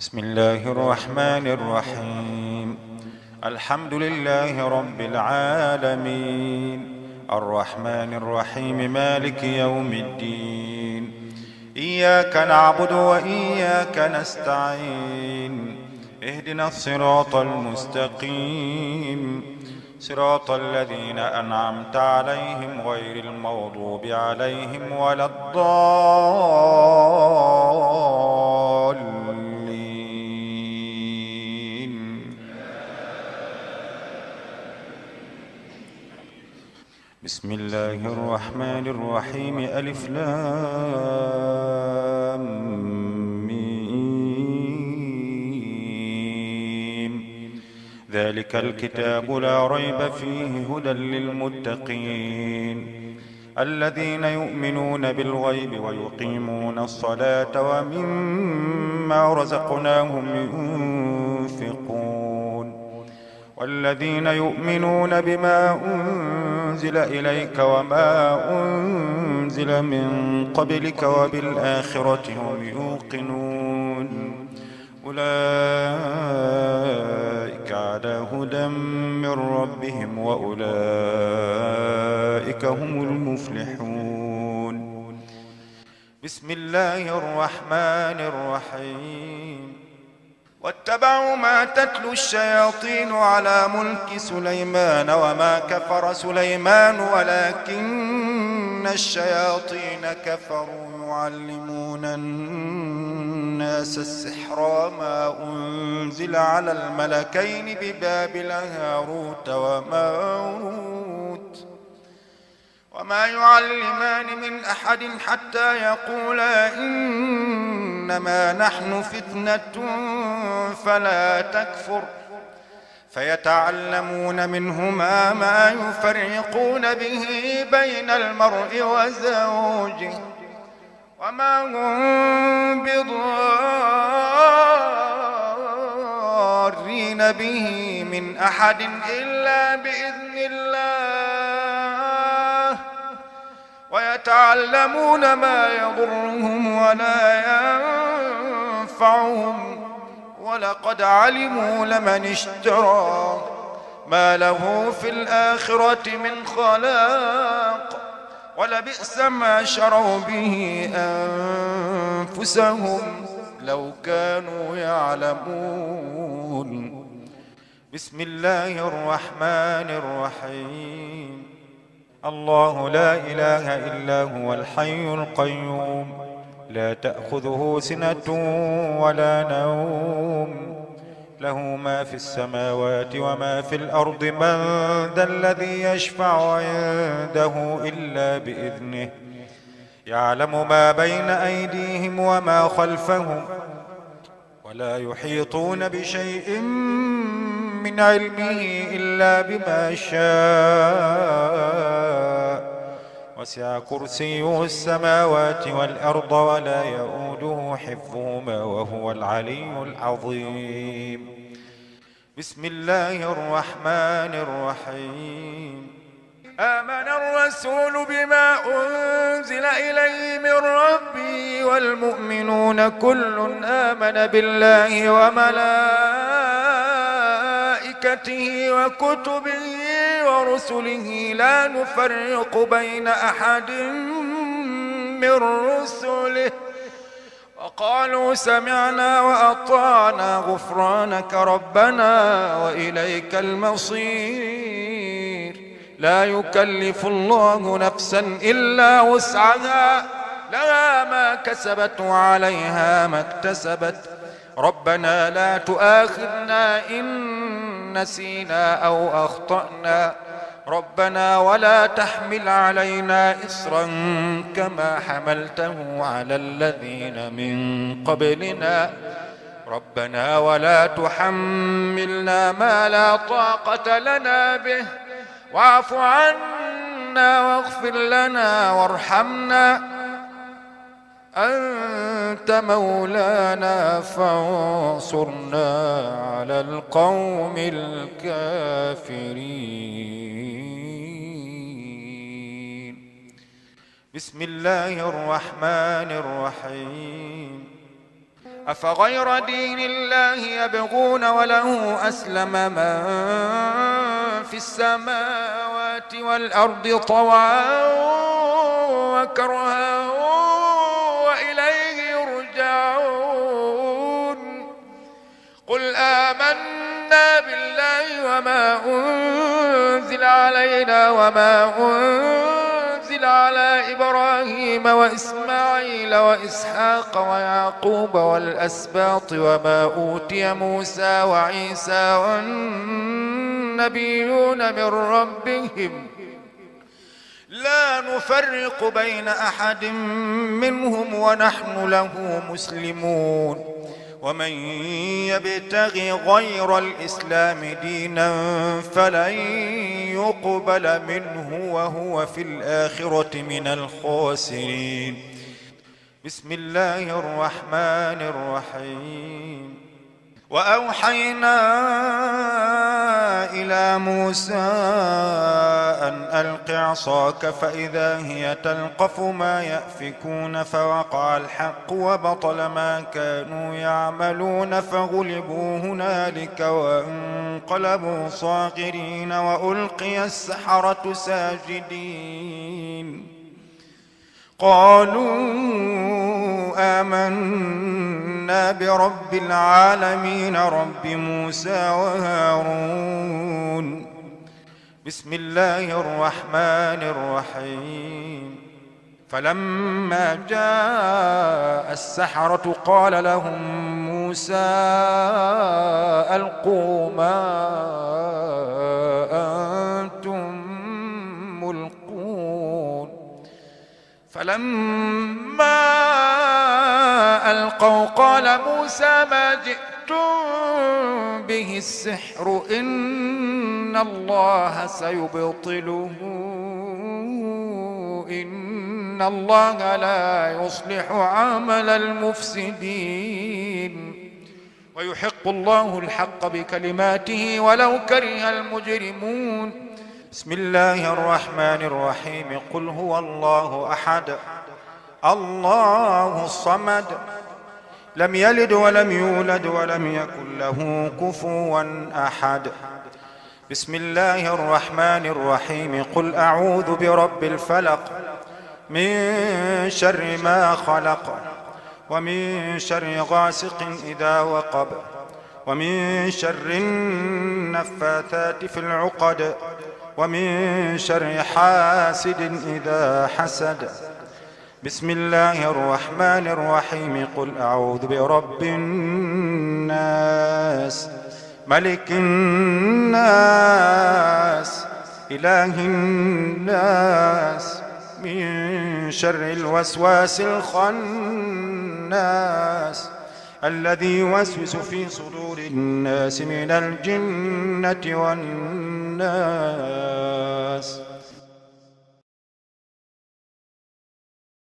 بسم الله الرحمن الرحيم. الحمد لله رب العالمين، الرحمن الرحيم، مالك يوم الدين. إياك نعبد وإياك نستعين. اهدنا الصراط المستقيم، صراط الذين أنعمت عليهم غير المغضوب عليهم ولا الضالين. بسم الله الرحمن الرحيم. ألف لام ميم. ذلك الكتاب لا ريب فيه هدى للمتقين الذين يؤمنون بالغيب ويقيمون الصلاة ومما رزقناهم ينفقون والذين يؤمنون بما أنزل إليك وما أنزل من قبلك وبالآخرة هم يوقنون أولئك على هدى من ربهم وأولئك هم المفلحون. بسم الله الرحمن الرحيم. واتبعوا ما تتلو الشياطين على ملك سليمان وما كفر سليمان ولكن الشياطين كفروا يعلمون الناس السحر وما أنزل على الملكين ببابل هاروت وماروت وما يعلمان من أحد حتى يقولا إنما نحن فتنة فلا تكفر فيتعلمون منهما ما يفرقون به بين المرء وزوجه وما هم بضارين به من أحد إلا بإذن الله ويتعلمون ما يضرهم ولا ينفعهم ولقد علموا لمن اشترى ما له في الآخرة من خلاق ولبئس ما شروا به أنفسهم لو كانوا يعلمون. بسم الله الرحمن الرحيم. الله لا إله إلا هو الحي القيوم لا تأخذه سنة ولا نوم له ما في السماوات وما في الأرض من ذا الذي يشفع عنده إلا بإذنه يعلم ما بين أيديهم وما خلفهم ولا يحيطون بشيء من علمه إلا بما شاء وسع كرسيه السماوات والأرض ولا يؤوده حفظهما وهو العلي العظيم. بسم الله الرحمن الرحيم. آمن الرسول بما أنزل إليه من ربه والمؤمنون كل آمن بالله وملائكته وكتبه ورسله لا نفرق بين أحد من رسله وقالوا سمعنا وأطعنا غفرانك ربنا وإليك المصير. لا يكلف الله نفسا إلا وسعها لها ما كسبت وعليها ما اكتسبت ربنا لا تؤاخذنا إن نسينا أو أخطأنا ربنا ولا تحمل علينا إصرا كما حملته على الذين من قبلنا ربنا ولا تحملنا ما لا طاقة لنا به واعف عنا واغفر لنا وارحمنا أنت مولانا فانصرنا على القوم الكافرين. بسم الله الرحمن الرحيم. أفغير دين الله يبغون وله أسلم من في السماوات والأرض طوعا وكرها وإليه يرجعون قل آمنا بالله وما أنزل علينا وما أنزل على إبراهيم وإسماعيل وإسحاق ويعقوب والأسباط وما أوتي موسى وعيسى والنبيون من ربهم لا نفرق بين أحد منهم ونحن له مسلمون ومن يبتغي غير الإسلام دينا فلن يقبل منه وهو في الآخرة من الخاسرين. بسم الله الرحمن الرحيم. وأوحينا إلى موسى أن ألق عصاك فإذا هي تلقف ما يأفكون فوقع الحق وبطل ما كانوا يعملون فغلبوا هنالك وانقلبوا صاغرين وألقي السحرة ساجدين قالوا آمنا برب العالمين رب موسى وهارون. بسم الله الرحمن الرحيم. فلما جاء السحرة قال لهم موسى ألقوا ما أنتم ملقون فلما ألقوا قال موسى ما جئتم به السحر إن الله سيبطله إن الله لا يصلح عمل المفسدين ويحق الله الحق بكلماته ولو كره المجرمون. بسم الله الرحمن الرحيم. قل هو الله أحد الله الصمد لم يلد ولم يولد ولم يكن له كفوا أحد. بسم الله الرحمن الرحيم. قل أعوذ برب الفلق من شر ما خلق ومن شر غاسق إذا وقب ومن شر النفاثات في العقد ومن شر حاسد إذا حسد. بسم الله الرحمن الرحيم. قل أعوذ برب الناس ملك الناس إله الناس من شر الوسواس الخناس الذي يوسوس في صدور الناس من الجنة والناس.